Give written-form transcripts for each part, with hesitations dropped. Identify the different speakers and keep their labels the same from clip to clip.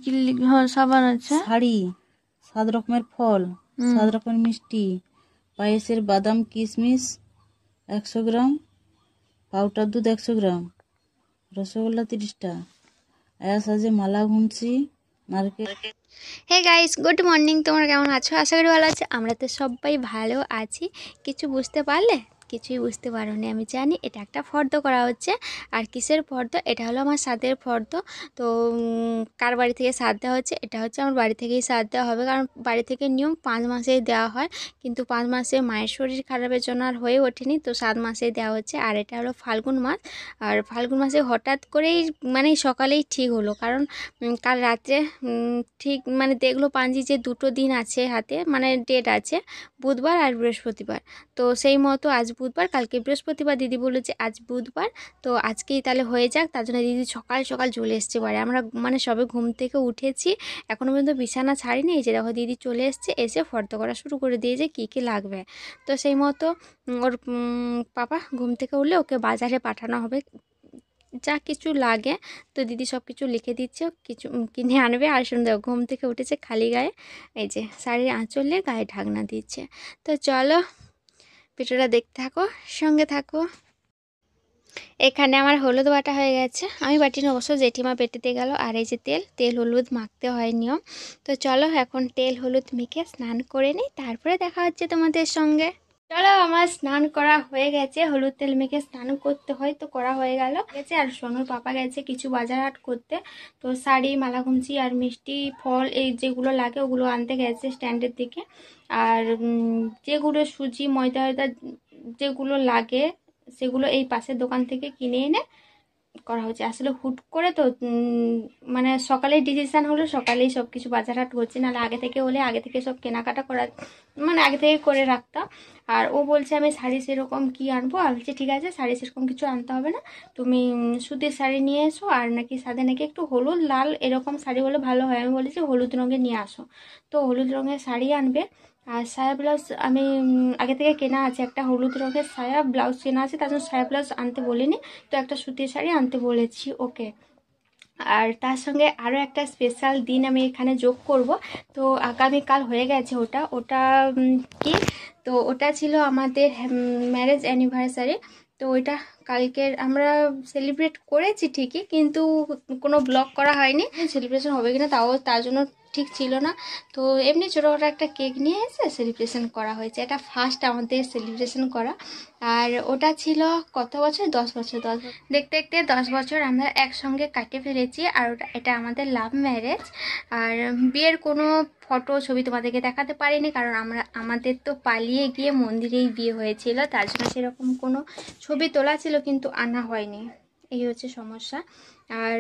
Speaker 1: কি হ্যাঁ সাবান আছে,
Speaker 2: শাড়ি, 7 রকমের ফল, 7 রকমের মিষ্টি, পায়েসের বাদাম কিশমিশ 100 গ্রাম, পাউডার দুধ 100 গ্রাম, রসগোল্লা 30টা, সাজে মালা ঘুমছি, নারকেল।
Speaker 3: Hey guys, good morning. তোমরা কেমন আছো? আশা করি ভালো আছো। আমরা তো সবাই ভালো আছি। কিছু বুঝতে পারলে? কিছুই বুঝতে পারোনি আমি জানি। এটা একটা ফর্দ করা হচ্ছে। আর কিসের ফর্দ? এটা হলো আমার সাধের ফর্দ। তো কার বাড়ি থেকে সাধ দেওয়া হচ্ছে? এটা হচ্ছে আমার বাড়ি থেকেই সাধ দেওয়া হবে, কারণ বাড়ি থেকে নিয়ম 5 মাসেই দেওয়া হয়, কিন্তু 5 মাসে মায়ের শরীর খারাপের জন্য আর হয়ে ওঠেনি, তো 7 মাসেই দেওয়া হচ্ছে। আর এটা হলো ফাল্গুন মাস। আর ফাল্গুন মাসে হঠাৎ করেই মানে সকালেই ঠিক হলো, কারণ কাল রাত্রে ঠিক মানে দেখলো পাঞ্জি যে 2টো দিন আছে হাতে, মানে ডেট আছে, বুধবার আর বৃহস্পতিবার। তো সেই মতো আজ বুধবার, কালকে বৃহস্পতিবার। দিদি বললো যে আজ বুধবার, তো আজকেই তাহলে হয়ে যাক। তার জন্য দিদি সকাল সকাল চলে এসছে বাড়ি। আমরা মানে সবে ঘুম থেকে উঠেছি, এখনও পর্যন্ত বিছানা ছাড়িনি। এই যে দেখো দিদি চলে এসছে, এসে ফর্দ করা শুরু করে দিয়েছে কী কী লাগবে। তো সেই মতো ওর পাপা ঘুম থেকে উঠলে ওকে বাজারে পাঠানো হবে, যা কিছু লাগে। তো দিদি সব কিছু লিখে দিচ্ছে, কিছু কিনে আনবে। আর শুনে দেখো ঘুম থেকে উঠেছে খালি গায়ে, এই যে শাড়ির আঁচলে গায়ে ঢাকনা দিচ্ছে। তো চলো ভিডিওটা দেখতে থাকো, সঙ্গে থাকো। এখানে আমার হলুদ বাটা হয়ে গেছে, আমি বাটিনি অবশ্য, জেঠিমা বেটেতে গেল। আর এই যে তেল হলুদ মাখতে হয় নিয়ম। তো চলো এখন তেল হলুদ মেখে স্নান করে নিই, তারপরে দেখা হচ্ছে তোমাদের সঙ্গে। চলো আমার স্নান করা হয়ে গেছে, হলুদ তেল মেখে স্নান করতে হয়, তো করা হয়ে গেল গেছে। আর সোনুর পাপা গেছে কিছু বাজার হাট করতে, তো শাড়ি, মালা ঘুমচি আর মিষ্টি ফল এই যেগুলো লাগে ওগুলো আনতে গেছে স্ট্যান্ডের দিকে। আর যেগুলো সুজি ময়দা টয়দা যেগুলো লাগে সেগুলো এই পাশের দোকান থেকে কিনে এনে করা হচ্ছে। আসলে হুট করে তো মানে সকালেই ডিসিশান হলো, সকালেই সব কিছু বাজার হাট করছি, নাহলে আগে থেকে হলে আগে থেকে সব কেনাকাটা করা মানে আগে থেকে করে রাখতাম। আর ও বলছে আমি শাড়ি সেরকম কি আনবো, আমি বলছি ঠিক আছে শাড়ি সেরকম কিছু আনতে হবে না, তুমি সুতির শাড়ি নিয়ে এসো, আর নাকি সাথে নাকি একটু হলুদ লাল এরকম শাড়ি হলে ভালো হয়। আমি বলেছি হলুদ রঙের নিয়ে আসো, তো হলুদ রঙের শাড়ি আনবে। আর সায়া ব্লাউজ আমি আগে থেকে কেনা আছে, একটা হলুদ রঙের সায়া ব্লাউজ কেনা আছে, তার জন্য সায়া ব্লাউজ আনতে বলিনি, তো একটা সুতির শাড়ি আনতে বলেছি ওকে। আর তার সঙ্গে আরও একটা স্পেশাল দিন আমি এখানে যোগ করব। তো আগামীকাল হয়ে গেছে ওটা ওটা কি, তো ওটা ছিল আমাদের ম্যারেজ অ্যানিভার্সারি। তো ওইটা কালকের আমরা সেলিব্রেট করেছি ঠিকই, কিন্তু কোনো ব্লগ করা হয়নি, সেলিব্রেশন হবে কিনা তাও তার জন্য ঠিক ছিল না। তো এমনি ছোটোখাটো একটা কেক নিয়ে এসে সেলিব্রেশন করা হয়েছে, এটা ফার্স্ট আমাদের সেলিব্রেশন করা। আর ওটা ছিল কত বছর, 10 বছর। দেখতে দেখতে 10 বছর আমরা একসঙ্গে কাটিয়ে ফেলেছি। আর এটা আমাদের লাভ ম্যারেজ। আর বিয়ের কোনো ফটো ছবি তোমাদেরকে দেখাতে পারিনি, কারণ আমাদের তো পালিয়ে গিয়ে মন্দিরেই বিয়ে হয়েছিল, তার জন্য সেরকম কোনো ছবি তোলা ছিল কিন্তু আনা হয়নি, এই হচ্ছে সমস্যা। আর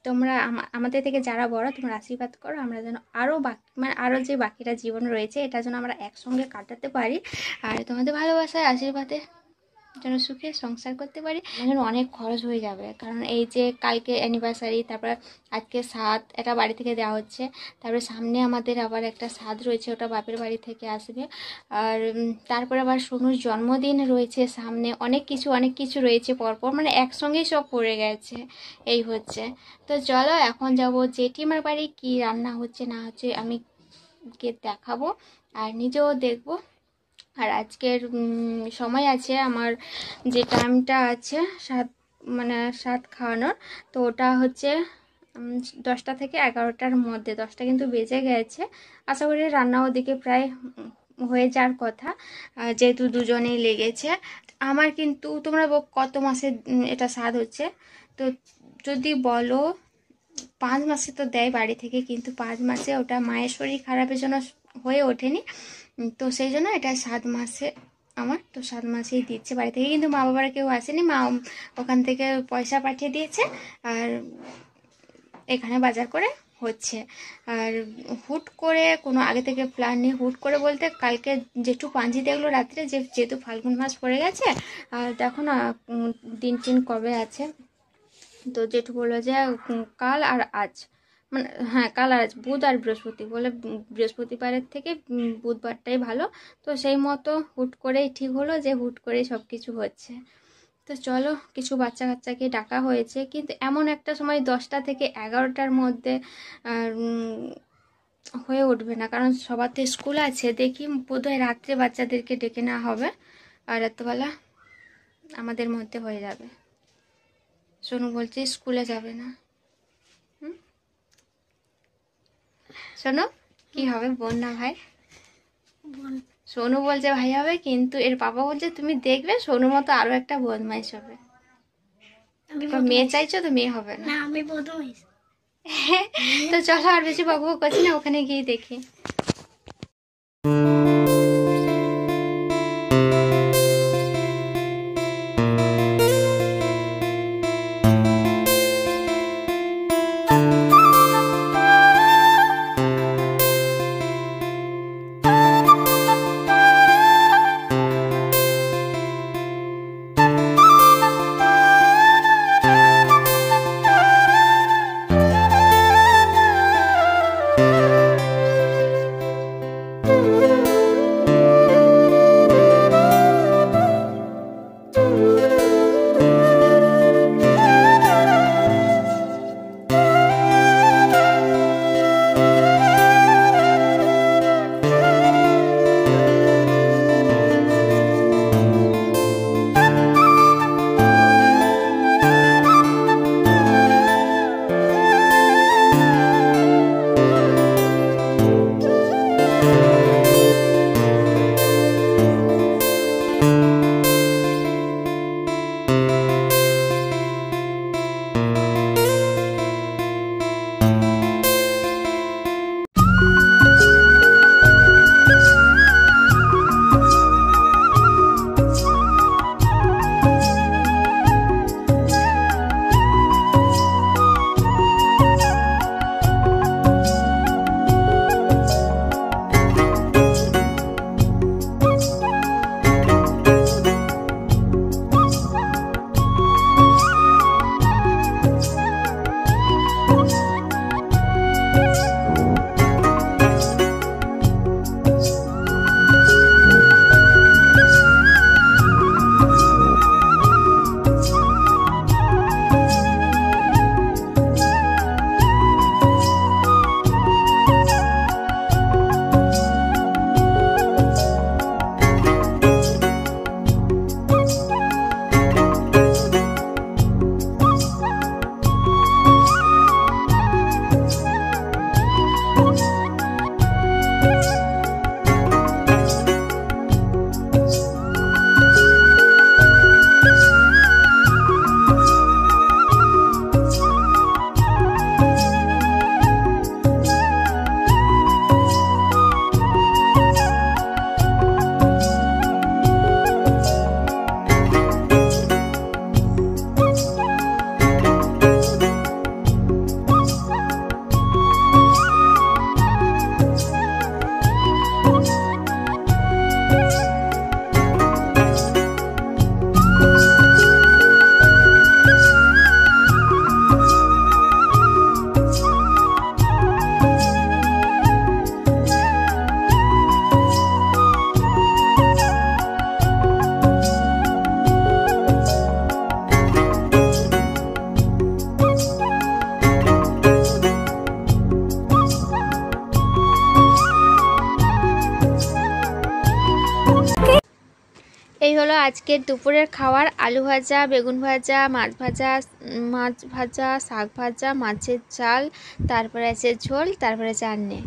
Speaker 3: তোমরা আমাদের থেকে যারা বড় তোমরা আশীর্বাদ করো, আমরা যেন আরও মানে আরও যে বাকিটা জীবন রয়েছে এটা যেন আমরা একসঙ্গে কাটাতে পারি। আর তোমাদের ভালোবাসায় আশীর্বাদে যেন সুখে সংসার করতে পারি। যেন অনেক খরচ হয়ে যাবে, কারণ এই যে কালকে অ্যানিভার্সারি, তারপর আজকে সাধ, এটা বাড়ি থেকে দেওয়া হচ্ছে, তারপরে সামনে আমাদের আবার একটা সাধ রয়েছে, ওটা বাপের বাড়ি থেকে আসবে। আর তারপরে আবার সোনুর জন্মদিন রয়েছে সামনে, অনেক কিছু রয়েছে পরপর, মানে একসঙ্গেই সব পড়ে গেছে, এই হচ্ছে। তো চলো এখন যাবো জেঠিমার বাড়ি, কি রান্না হচ্ছে না হচ্ছে আমি গিয়ে দেখাবো আর নিজেও দেখবো। আর আজকের সময় আছে আমার, যে টাইমটা আছে সাত খাওয়ানোর, তো ওটা হচ্ছে 10টা থেকে 11টার মধ্যে। 10টা কিন্তু বেজে গেছে, আশা করি রান্না ওদিকে প্রায় হয়ে যাওয়ার কথা, যেহেতু দুজনেই লেগেছে। আমার কিন্তু তোমরা কত মাসে এটা স্বাদ হচ্ছে, তো যদি বলো 5 মাসে তো দেয় বাড়ি থেকে, কিন্তু 5 মাসে ওটা মায়ের শরীর খারাপের জন্য হয়ে ওঠেনি, তো সেই জন্য এটা 7 মাসে আমার, তো 7 মাসেই দিচ্ছে বাড়ি থেকে, কিন্তু মা বাবারা কেউ আসেনি, মা ওখান থেকে পয়সা পাঠিয়ে দিয়েছে আর এখানে বাজার করে হচ্ছে। আর হুট করে কোনো আগে থেকে প্ল্যান নেই, হুট করে বলতে কালকে জেঠু পাঞ্জি দেখলো রাত্রে, যেহেতু ফাল্গুন মাস পড়ে গেছে, আর দেখো না দিন কবে আছে, তো জেঠু বললো যে কাল আর আজ, মানে হ্যাঁ কাল আর আজ, বুধ আর বৃহস্পতি, বলে বৃহস্পতিবারের থেকে বুধবারটাই ভালো। তো সেই মতো হুট করেই ঠিক হলো যে হুট করেই সব কিছু হচ্ছে। তো চলো, কিছু বাচ্চা কাচ্চাকে ডাকা হয়েছে, কিন্তু এমন একটা সময় 10টা থেকে 11টার মধ্যে হয়ে উঠবে না, কারণ সবার তো স্কুল আছে। দেখি বোধহয় রাত্রে বাচ্চাদেরকে ডেকে নেওয়া হবে, আর রাত্রবেলা আমাদের মধ্যে হয়ে যাবে। সোনু বলছে স্কুলে যাবে না। শোনো, কি হবে? বোন না ভাই? সোনু বলছে ভাই হবে, কিন্তু এর পাপা বলছে তুমি দেখবে সোনুর মতো আরো একটা বদমাইশ হবে। মেয়ে চাইছো তো মেয়ে হবে না। আমি বদমাইশ। তো চলো, আর বেশি বকবক করছি না, ওখানে গিয়ে দেখি। এই হলো আজকের দুপুরের খাবার। আলু ভাজা, বেগুন ভাজা, মাছ ভাজা, শাক ভাজা, মাছের ঝাল, তারপরে আছে ঝোল, তারপরে চাটনি।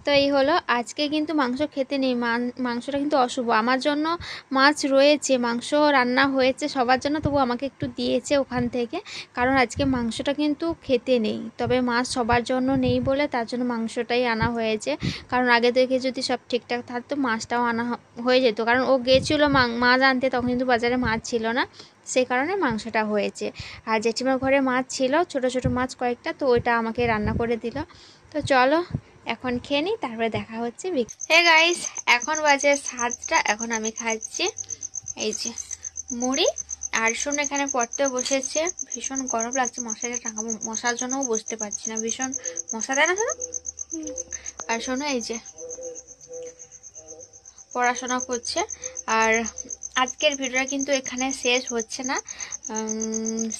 Speaker 3: তো এই হলো আজকে। কিন্তু মাংস খেতে নেই, মাংসটা কিন্তু অশুভ। আমার জন্য মাছ রয়েছে, মাংস রান্না হয়েছে সবার জন্য, তবু আমাকে একটু দিয়েছে ওখান থেকে, কারণ আজকে মাংসটা কিন্তু খেতে নেই। তবে মাছ সবার জন্য নেই বলে তার জন্য মাংসটাই আনা হয়েছে। কারণ আগে থেকে যদি সব ঠিকঠাক থাকতো মাছটাও আনা হয়ে যেত, কারণ ও গেছিলো মাছ আনতে, তখন কিন্তু বাজারে মাছ ছিল না, সেই কারণে মাংসটা হয়েছে। আর জেঠিমার ঘরে মাছ ছিল, ছোট ছোট মাছ কয়েকটা, তো ওইটা আমাকে রান্না করে দিল। তো চলো এখন খেয়ে নিই, তারপরে দেখা হচ্ছে। হে গাইস, এখন বাজে 7টা। এখন আমি খাচ্ছি এই যে মুড়ি, আর শোনো এখানে পড়তে বসেছে। ভীষণ গরম লাগছে, মশারিটা টাঙাবো, মশার জন্যও বসতে পারছি না, ভীষণ মশা দেয় না শোনো। আর শোনো এই যে পড়াশোনা করছে, আর আজকের ভিডিওটা কিন্তু এখানে শেষ হচ্ছে না,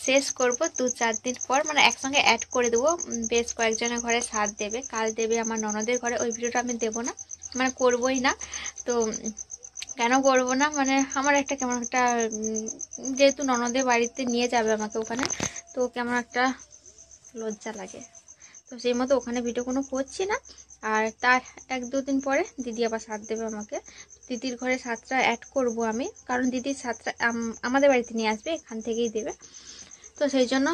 Speaker 3: শেষ করব 2-4 দিন পর, মানে একসঙ্গে অ্যাড করে দেবো। বেশ কয়েকজনের ঘরে সাথ দেবে, কাল দেবে আমার ননদের ঘরে। ওই ভিডিওটা আমি দেবো না, মানে করবোই না। তো কেন করবো না, মানে আমার একটা কেমন একটা যেহেতু ননদের বাড়িতে নিয়ে যাবে আমাকে ওখানে, তো কেমন একটা লজ্জা লাগে। তো সেই মতো ওখানে ভিডিও কোনো করছি না। আর তার 1-2 দিন পরে দিদি আবার সাথ দেবে আমাকে। দিদির ঘরে সাথটা অ্যাড করব আমি, কারণ দিদির সাথটা আমাদের বাড়িতে নিয়ে আসবে, এখান থেকেই দেবে। তো সেই জন্য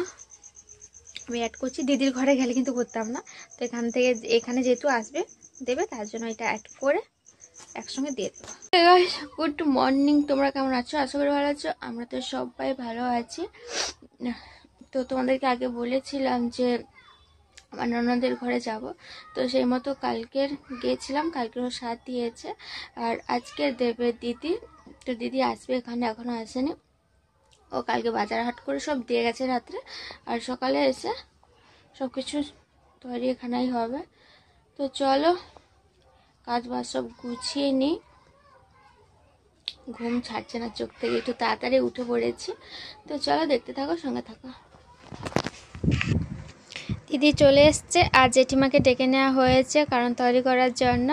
Speaker 3: আমি অ্যাড করছি। দিদির ঘরে গেলে কিন্তু করতাম না, তো এখানে যেহেতু আসবে দেবে, তার জন্য এটা অ্যাড করে একসঙ্গে দিয়ে দেবো। গুড মর্নিং, তোমরা কেমন আছো? আশা করি ভালো আছো। আমরা তো সবাই ভালো আছি। তো তোমাদেরকে আগে বলেছিলাম যে আমার ননদের ঘরে যাব, তো সেই মতো কালকের গিয়েছিলাম, কালকের ও সাথ দিয়েছে। আর আজকে দেবে দিদি, তো দিদি আসবে এখানে, এখনও আসেনি। ও কালকে বাজার হাট করে সব দিয়ে গেছে রাত্রে, আর সকালে এসে সব কিছু তৈরি এখানেই হবে। তো চলো কাজ বাজ সব গুছিয়ে নিই। ঘুম ছাড়ছে না চোখ থেকে, একটু তাড়াতাড়ি উঠে পড়েছি। তো চলো দেখতে থাকো, সঙ্গে থাকো। দিদি চলে এসছে, আর জেঠিমাকে ডেকে নেওয়া হয়েছে কারণ তৈরি করার জন্য।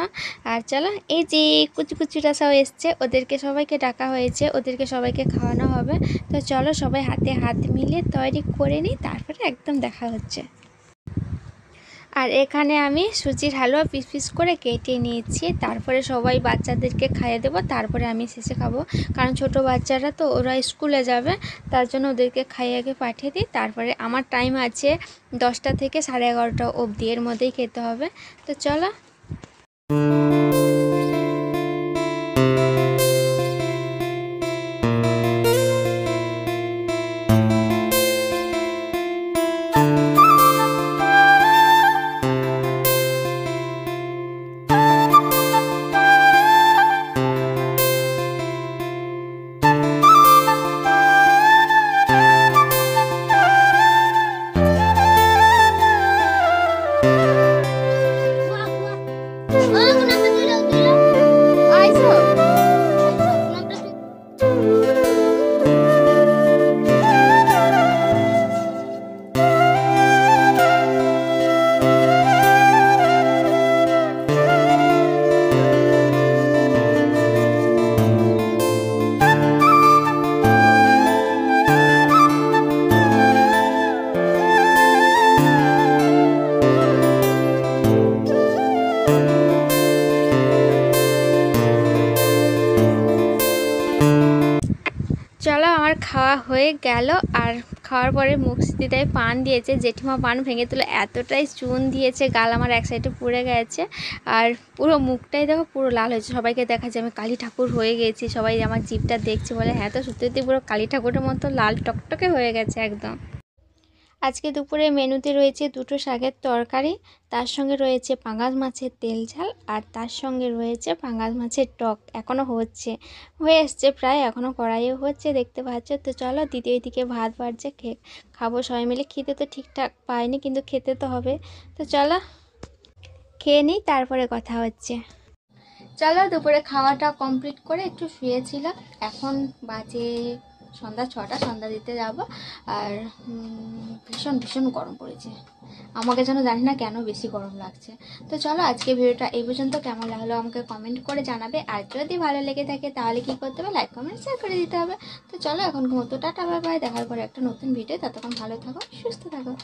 Speaker 3: আর চলো, এই যে কুচুকুচুরা সব এসছে, ওদেরকে সবাইকে ডাকা হয়েছে, ওদেরকে সবাইকে খাওয়ানো হবে। তো চলো সবাই হাতে হাত মিলিয়ে তৈরি করে নিই, তারপরে একদম দেখা হচ্ছে। আর এখানে আমি সুজির হালুয়া পিস পিস করে কেটে নিয়েছি, তারপরে সবাই বাচ্চাদেরকে খাইয়ে দেবো, তারপরে আমি শেষে খাবো। কারণ ছোট বাচ্চারা তো, ওরা স্কুলে যাবে, তার জন্য ওদেরকে খাইয়ে আগে পাঠিয়ে দিই। তারপরে আমার টাইম আছে 10টা থেকে 11:30 অবধি, এর মধ্যেই খেতে হবে। তো চলো। চলো, আমার খাওয়া হয়ে গেল। আর খাওয়ার পরে মুখ দিদাই পান দিয়েছে, জেঠিমা পান ভেঙে তুলে এতটাই চুন দিয়েছে, গাল আমার এক সাইডে পুড়ে গেছে। আর পুরো মুখটাই দেখো পুরো লাল হয়েছে। সবাইকে দেখা যায় আমি কালী ঠাকুর হয়ে গেছি, সবাই আমার জিভটা দেখছে, বলে হ্যাঁ তো সত্যি সত্যি পুরো কালী ঠাকুরের মতো লাল টকটকে হয়ে গেছে একদম। আজকে দুপুরে মেনুতে রয়েছে 2টো শাকের তরকারি, তার সঙ্গে রয়েছে পাঙ্গাস মাছের তেল ঝাল, আর তার সঙ্গে রয়েছে পাঙ্গাস মাছের টক। এখনও হয়ে এসছে প্রায়, এখনও কড়াইও হচ্ছে, দেখতে পাচ্ছ। তো চলো, দিদি ওইদিকে ভাত বাড়ছে, খাবো সবাই মিলে। খিদে তো ঠিকঠাক পাইনি, কিন্তু খেতে তো হবে। তো চলো খেয়ে নিই, তারপরে কথা হচ্ছে। চলো, দুপুরে খাওয়াটা কমপ্লিট করে একটু শুয়েছিলাম। এখন বাজে সন্ধ্যা 6টা, সন্ধ্যা দিতে যাব। আর ভীষণ ভীষণ গরম পড়েছে, আমাকে যেন জানি না কেন বেশি গরম লাগছে। তো চলো, আজকে ভিডিওটা এই পর্যন্ত। কেমন লাগলো আমাকে কমেন্ট করে জানাবে, আর যদি ভালো লেগে থাকে তাহলে কি করতে হবে, লাইক কমেন্ট শেয়ার করে দিতে হবে। তো চলো এখন ঘুমোতো, টাটা বাই বাই, দেখার পরে একটা নতুন ভিডিও। ততক্ষণ ভালো থাকো, সুস্থ থাকো।